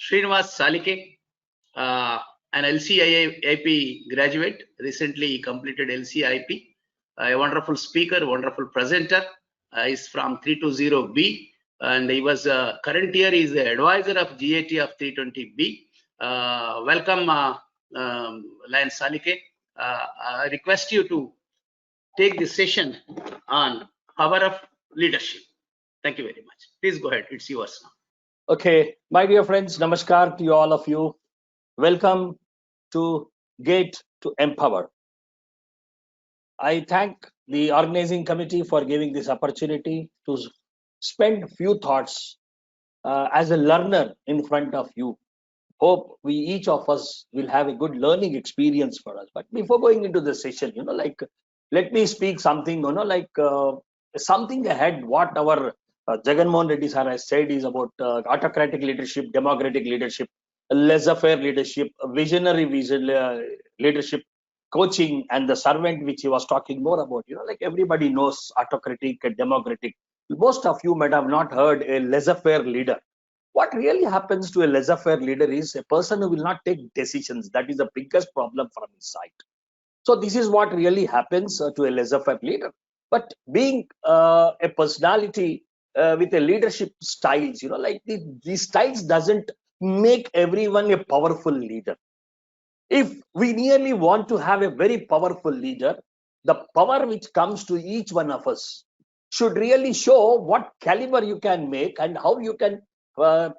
Srinivas Salike, an LCIP graduate, recently completed LCIP, a wonderful speaker, wonderful presenter. Is from 320B, and he was current year is the advisor of GAT of 320B. Welcome, Lion Salike. I request you to take this session on power of leadership. Thank you very much. Please go ahead. It's yours now. Okay, my dear friends, namaskar to all of you. Welcome to Gate to Empower. I thank the organizing committee for giving this opportunity to spend few thoughts as a learner in front of you. Hope we each of us will have a good learning experience for us. But before going into the session, let me speak something, something ahead what our Jagan Mohan Reddy sir has said is about autocratic leadership, democratic leadership, laissez-faire leadership, visionary leadership, coaching, and the servant, which he was talking more about. Everybody knows autocratic and democratic. Most of you might have not heard a laissez-faire leader. What really happens to a laissez-faire leader is a person who will not take decisions. That is the biggest problem from his side. So this is what really happens to a laissez-faire leader. But being a personality with a leadership styles, these styles doesn't make everyone a powerful leader. If we really want to have a very powerful leader, the power which comes to each one of us should really show what caliber you can make and how you can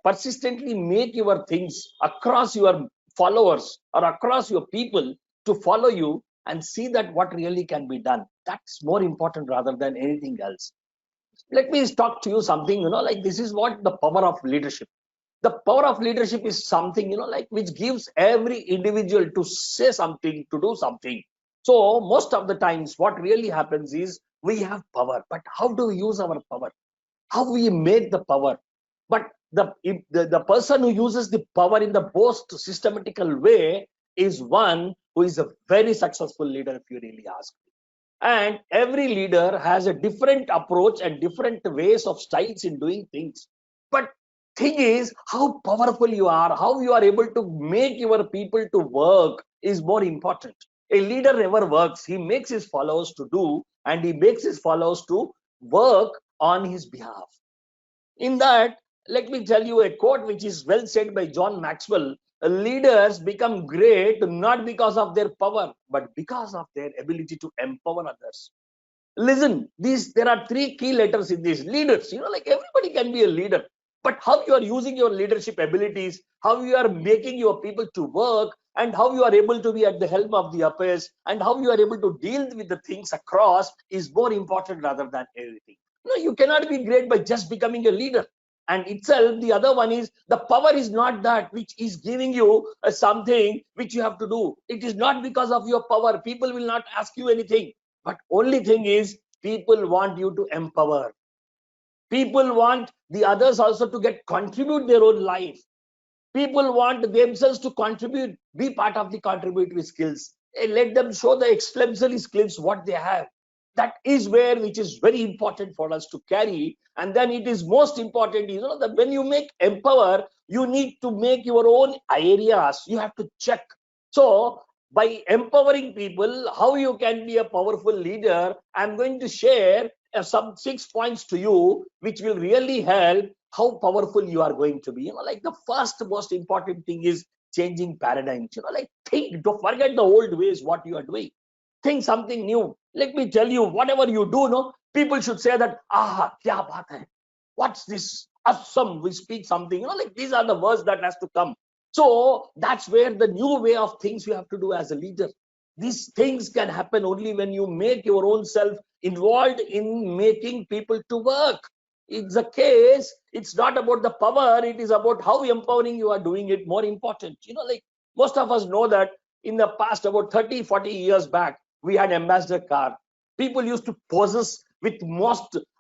persistently make your things across your followers or across your people to follow you and see that what really can be done. That's more important rather than anything else. Let me talk to you something, this is what the power of leadership. The power of leadership is something, which gives every individual to say something, to do something. So most of the times what really happens is we have power, but how do we use our power? How we make the power? But the person who uses the power in the most systematical way is one who is a very successful leader, if you really ask me. And every leader has a different approach and different ways of styles in doing things. But thing is, how powerful you are, how you are able to make your people to work is more important. A leader never works. He makes his followers to do, and he makes his followers to work on his behalf. In that, let me tell you a quote which is well said by John Maxwell. Leaders become great not because of their power, but because of their ability to empower others. Listen, there are three key letters in these leaders. Everybody can be a leader, but how you are using your leadership abilities, how you are making your people to work, and how you are able to be at the helm of the affairs, and how you are able to deal with the things across is more important rather than everything. You cannot be great by just becoming a leader. And itself, the other one is the power is not that which is giving you something which you have to do. It is not because of your power. People will not ask you anything. But only thing is, people want you to empower. People want the others also to contribute their own life. People want themselves to contribute, be part of the contributory skills. Let them show the exemplary skills what they have. That is which is very important for us to carry. And then it is most important, that when you make empower, you need to make your own areas. You have to check. So by empowering people, how you can be a powerful leader, I'm going to share some 6 points to you, which will really help how powerful you are going to be. The first most important thing is changing paradigms. Don't forget the old ways, what you are doing. Think something new. Let me tell you, whatever you do, people should say that, kya baat hai? What's this? Awesome. We speak something, these are the words that has to come. So that's where the new way of things you have to do as a leader. These things can happen only when you make your own self involved in making people to work. It's a case, it's not about the power, it is about how empowering you are doing it more important. Most of us know that in the past, about 30, 40 years back, we had Ambassador car. People used to possess with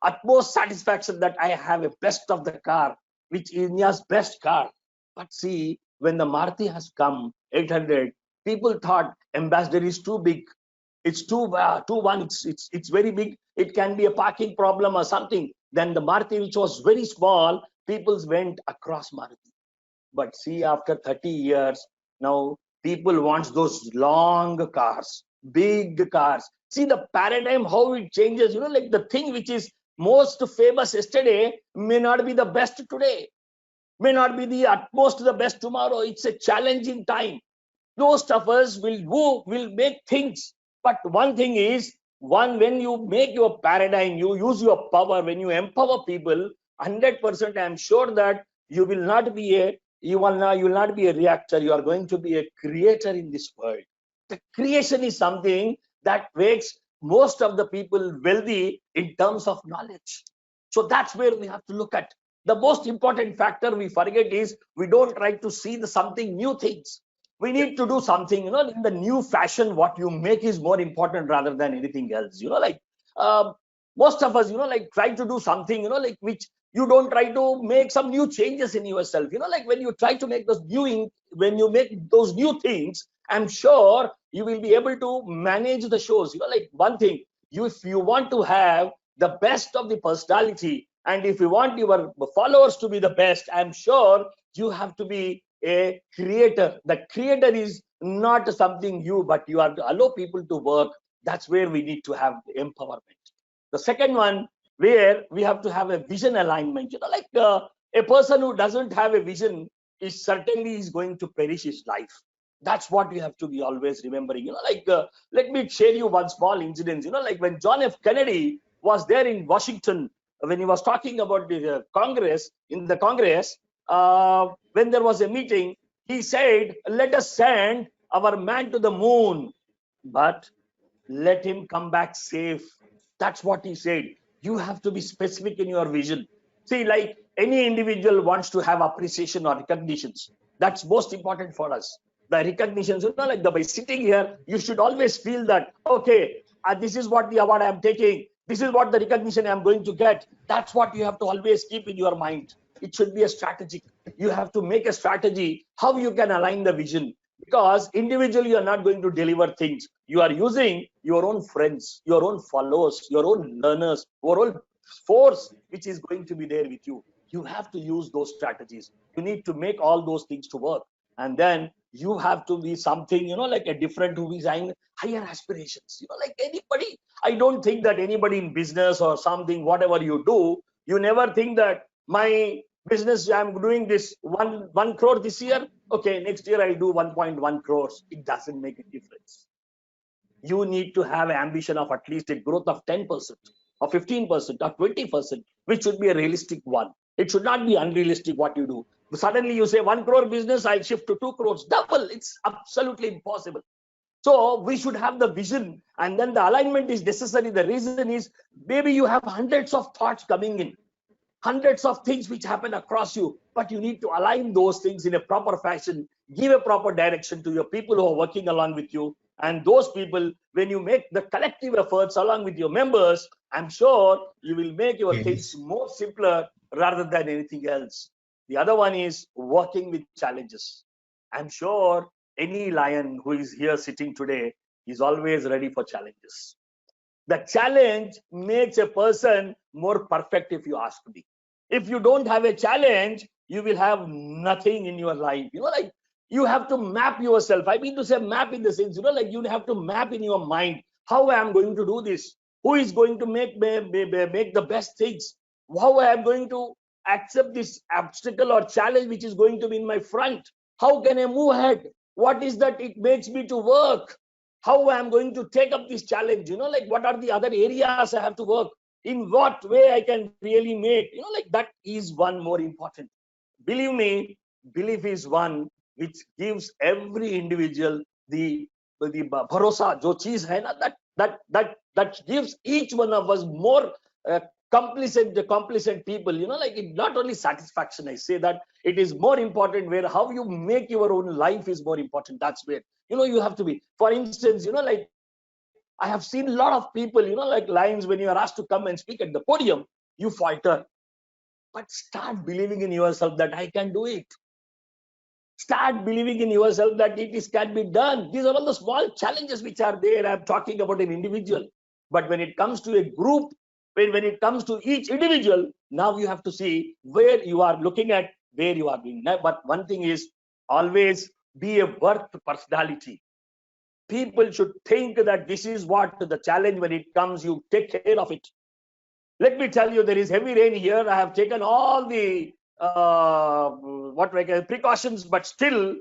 utmost satisfaction that I have a best of the car, which is India's best car. But see, when the Maruti has come, 800, people thought Ambassador is too big. It's too it's very big. It can be a parking problem or something. Then the Maruti, which was very small, people went across Maruti. But see, after 30 years, now people want those long cars, big cars. See the paradigm, how it changes. Like the thing which is most famous yesterday may not be the best today, may not be the utmost the best tomorrow. It's a challenging time. Most of us will make things, but one thing is, when you make your paradigm, you use your power, when you empower people, 100% I am sure that you will not be a reactor. You are going to be a creator in this world. The creation is something that makes most of the people wealthy in terms of knowledge. So that's where we have to look at. The most important factor we forget is we don't try to see the something new things. We need to do something, in the new fashion. What you make is more important rather than anything else. Most of us, try to do something, which you don't try to make some new changes in yourself. Like when you try to make when you make those new things, I'm sure you will be able to manage the shows. Like one thing, if you want to have the best of the personality, and if you want your followers to be the best, I'm sure you have to be a creator. The creator is not something but you have to allow people to work. That's where we need to have empowerment. The second one, where we have to have a vision alignment. A person who doesn't have a vision is certainly going to perish his life. That's what we have to be always remembering. Let me share you one small incident. Like when John F. Kennedy was there in Washington, when he was talking about the Congress, when there was a meeting, he said, let us send our man to the moon, but let him come back safe. That's what he said. You have to be specific in your vision. See, like any individual wants to have appreciation or recognitions. That's most important for us. The recognitions, by sitting here, you should always feel that, okay, this is what the award I'm taking. This is what the recognition I'm going to get. That's what you have to always keep in your mind. It should be a strategic. You have to make a strategy how you can align the vision, because individually you are not going to deliver things. You are using your own friends, your own followers, your own learners, your own force which is going to be there with you. You have to use those strategies. You need to make all those things to work, and then you have to be something, like a different who is having higher aspirations. Like anybody, I don't think that anybody in business or something, whatever you do, you never think that my business, I'm doing this 1 crore this year. Okay, next year I'll do 1.1 crores. It doesn't make a difference. You need to have an ambition of at least a growth of 10% or 15% or 20%, which should be a realistic one. It should not be unrealistic what you do. Suddenly you say 1 crore business, I'll shift to 2 crores, double. It's absolutely impossible. So we should have the vision, and then the alignment is necessary. The reason is maybe you have hundreds of thoughts coming in, hundreds of things which happen across you, but you need to align those things in a proper fashion, give a proper direction to your people who are working along with you. And those people, when you make the collective efforts along with your members, I'm sure you will make your things more simpler rather than anything else. The other one is working with challenges. I'm sure any lion who is here sitting today is always ready for challenges. The challenge makes a person more perfect, if you ask me. If you don't have a challenge, you will have nothing in your life. Like you have to map yourself. I mean to say map in the sense, like you have to map in your mind how I am going to do this. Who is going to make the best things? How I am going to accept this obstacle or challenge which is going to be in my front? How can I move ahead? What is that it makes me to work? How I am going to take up this challenge? Like what are the other areas I have to work? In what way I can really make? Like that is one more important. Believe me, belief is one which gives every individual the bharosa, jo cheez hai na, that gives each one of us more complacent people. Like it not only satisfaction, I say that it is more important where how you make your own life is more important. That's where you have to be. For instance, like I have seen a lot of people, like lions, when you are asked to come and speak at the podium, you falter. But start believing in yourself that I can do it. Start believing in yourself that it can be done. These are all the small challenges which are there. I'm talking about an individual. But when it comes to a group, when it comes to each individual, now you have to see where you are looking at where you are doing. But one thing is, always be a worth personality. People should think that this is what the challenge, when it comes, you take care of it. Let me tell you, there is heavy rain here. I have taken all the precautions, but still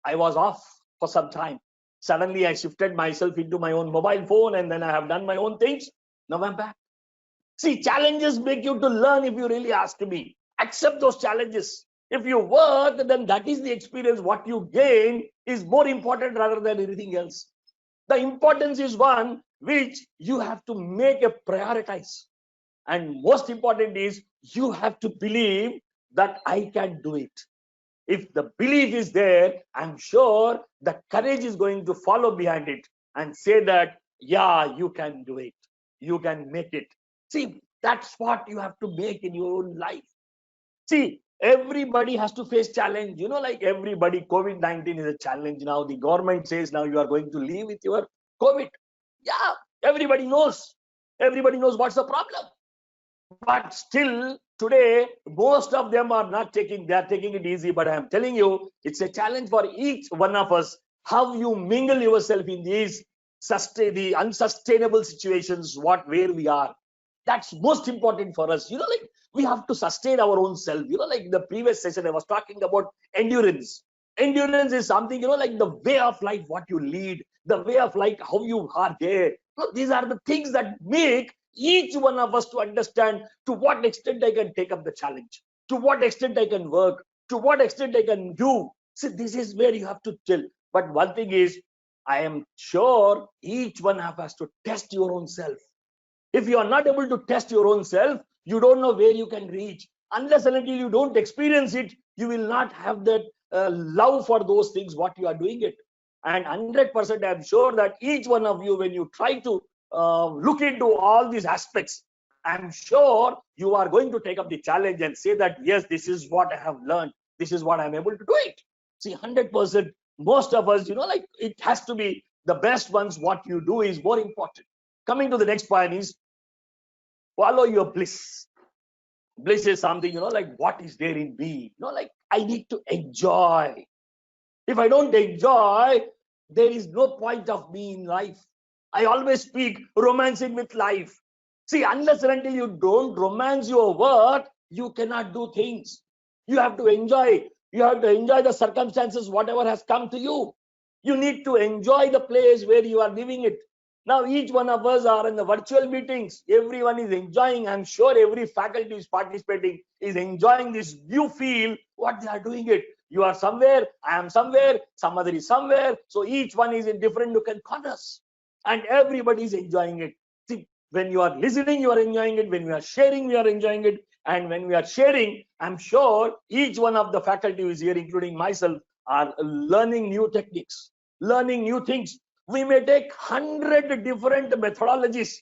I was off for some time. Suddenly I shifted myself into my own mobile phone, and then I have done my own things. Now I'm back. See, challenges make you to learn. If you really ask me, accept those challenges. If you work, then that is the experience. What you gain is more important rather than anything else. The importance is one which you have to make a prioritize. And most important is, you have to believe that I can do it. If the belief is there, I'm sure the courage is going to follow behind it and say that, yeah, you can do it. You can make it. See, that's what you have to make in your own life. See, everybody has to face challenge. Like everybody, COVID-19 is a challenge now. The government says now you are going to live with your COVID. Yeah, everybody knows. Everybody knows what's the problem. But still, today, most of them are not they are taking it easy. But I am telling you, it's a challenge for each one of us, how you mingle yourself in these the unsustainable situations, where we are. That's most important for us. Like we have to sustain our own self. Like the previous session, I was talking about endurance. Endurance is something, like the way of life, what you lead, the way of life, how you are there. These are the things that make each one of us to understand to what extent I can take up the challenge, to what extent I can work, to what extent I can do. See, this is where you have to tell. But one thing is, I am sure each one has to test your own self. If you are not able to test your own self, you don't know where you can reach. Unless and until you don't experience it, you will not have that love for those things, what you are doing it. And 100% I'm sure that each one of you, when you try to look into all these aspects, I'm sure you are going to take up the challenge and say that, yes, this is what I have learned. This is what I'm able to do it. See, 100%, most of us, like it has to be the best ones. What you do is more important. Coming to the next point is, follow your bliss. Bliss is something, like what is there in me? Like I need to enjoy. If I don't enjoy, there is no point of me in life. I always speak romancing with life. See, unless and until you don't romance your work, you cannot do things. You have to enjoy. You have to enjoy the circumstances, whatever has come to you. You need to enjoy the place where you are living it. Now, each one of us are in the virtual meetings. Everyone is enjoying. I'm sure every faculty is participating, is enjoying this new feel, what they are doing it. You are somewhere, I am somewhere, some other is somewhere. So each one is in different nook and corners. And everybody is enjoying it. See, when you are listening, you are enjoying it. When we are sharing, we are enjoying it. And when we are sharing, I'm sure each one of the faculty who is here, including myself, are learning new techniques, learning new things. We may take 100 different methodologies,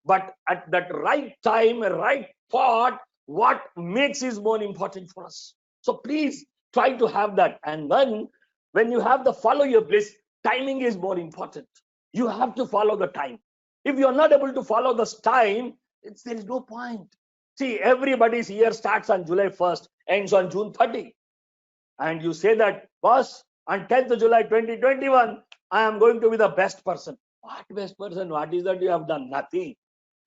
but at that right time, right thought, what makes is more important for us. So please try to have that. And then when you have the follow your bliss, timing is more important. You have to follow the time. If you are not able to follow this time, there is no point. See, everybody's year starts on July 1st, ends on June 30. And you say that, boss, on 10th of July 2021, I am going to be the best person. What best person? What is that you have done? Nothing.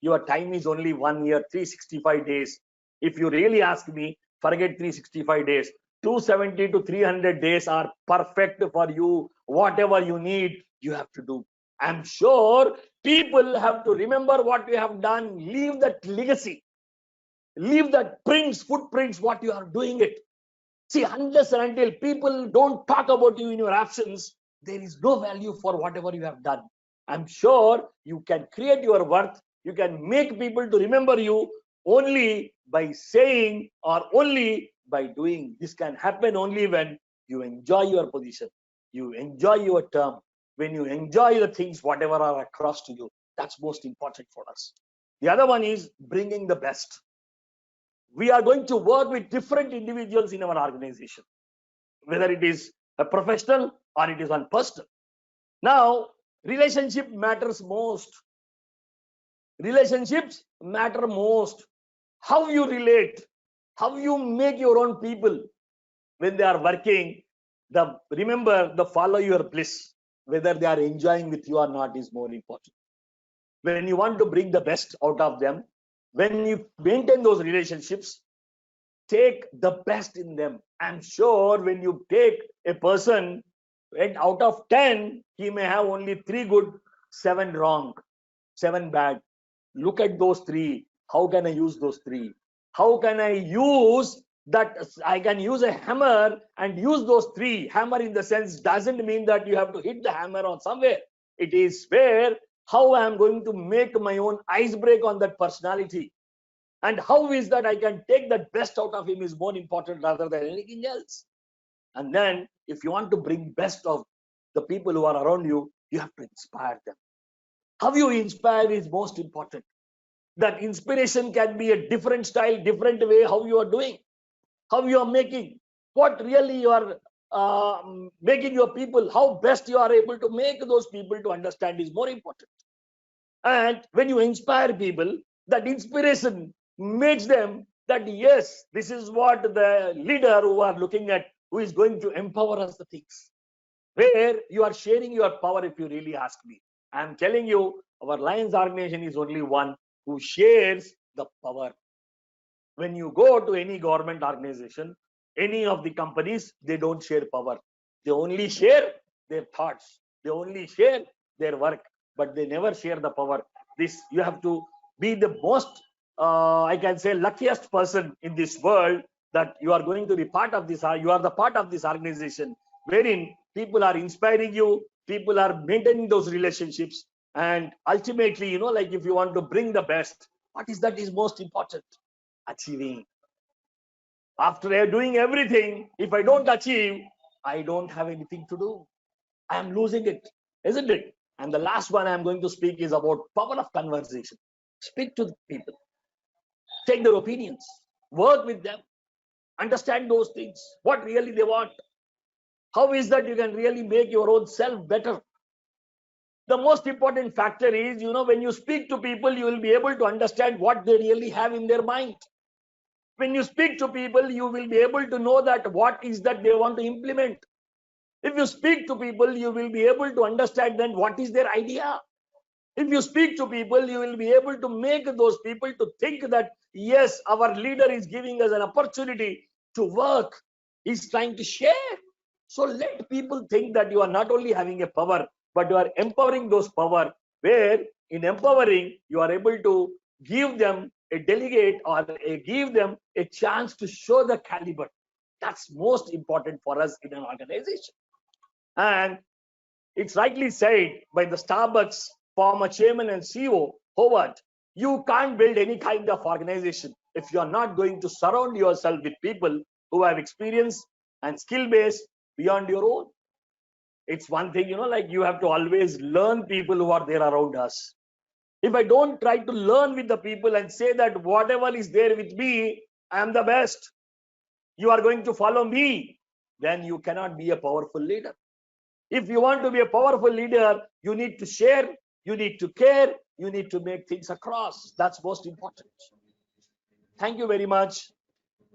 Your time is only 1 year, 365 days. If you really ask me, forget 365 days. 270 to 300 days are perfect for you. Whatever you need, you have to do. I'm sure people have to remember what you have done. Leave that legacy. Leave that footprints, what you are doing it. See, unless and until people don't talk about you in your absence, there is no value for whatever you have done. I'm sure you can create your worth. You can make people to remember you only by saying or only by doing. This can happen only when you enjoy your position, you enjoy your term, when you enjoy the things, whatever are across to you. That's most important for us. The other one is bringing the best. We are going to work with different individuals in our organization, whether it is a professional or it is one personal. Now, relationship matters most. Relationships matter most. How you relate, how you make your own people, when they are working, remember the follow your bliss. Whether they are enjoying with you or not is more important. When you want to bring the best out of them, when you maintain those relationships, take the best in them. I'm sure when you take a person, and out of 10, he may have only 3 good, 7 wrong, 7 bad. Look at those 3. How can I use those 3? How can I use that? I can use a hammer and use those 3. Hammer in the sense doesn't mean that you have to hit the hammer on somewhere. It is where how I am going to make my own ice break on that personality. And how is that I can take that best out of him is more important rather than anything else. And then if you want to bring best of the people who are around you, you have to inspire them. How you inspire is most important. That inspiration can be a different style, different way, how you are doing, how you are making, what really you are making your people, how best you are able to make those people to understand is more important. And when you inspire people, that inspiration makes them that yes, this is what the leader who are looking at, who is going to empower us the things. Where you are sharing your power, if you really ask me. I'm telling you, our Lions organization is only one who shares the power. When you go to any government organization, any of the companies, they don't share power. They only share their thoughts. They only share their work, but they never share the power. This, you have to be the most, I can say, luckiest person in this world, that you are going to be part of this, you are the part of this organization, wherein people are inspiring you, people are maintaining those relationships, and ultimately, like if you want to bring the best, what is that is most important? Achieving. After doing everything, if I don't achieve, I don't have anything to do. I am losing it, isn't it? And the last one I'm going to speak is about power of conversation. Speak to the people, take their opinions, work with them, understand those things, what really they want. How is that you can really make your own self better? The most important factor is, when you speak to people, you will be able to understand what they really have in their mind. When you speak to people, you will be able to know that what is that they want to implement. If you speak to people, you will be able to understand then what is their idea. If you speak to people, you will be able to make those people to think that, yes, our leader is giving us an opportunity to work. He's trying to share. So let people think that you are not only having a power, but you are empowering those power, where in empowering, you are able to give them a delegate or give them a chance to show the caliber. That's most important for us in an organization. And it's rightly said by the Starbucks former chairman and CEO, Howard, you can't build any kind of organization if you are not going to surround yourself with people who have experience and skill base beyond your own. It's one thing, like you have to always learn people who are there around us. If I don't try to learn with the people and say that whatever is there with me, I am the best, you are going to follow me, then you cannot be a powerful leader. If you want to be a powerful leader, you need to share, you need to care, you need to make things across. That's most important. Thank you very much.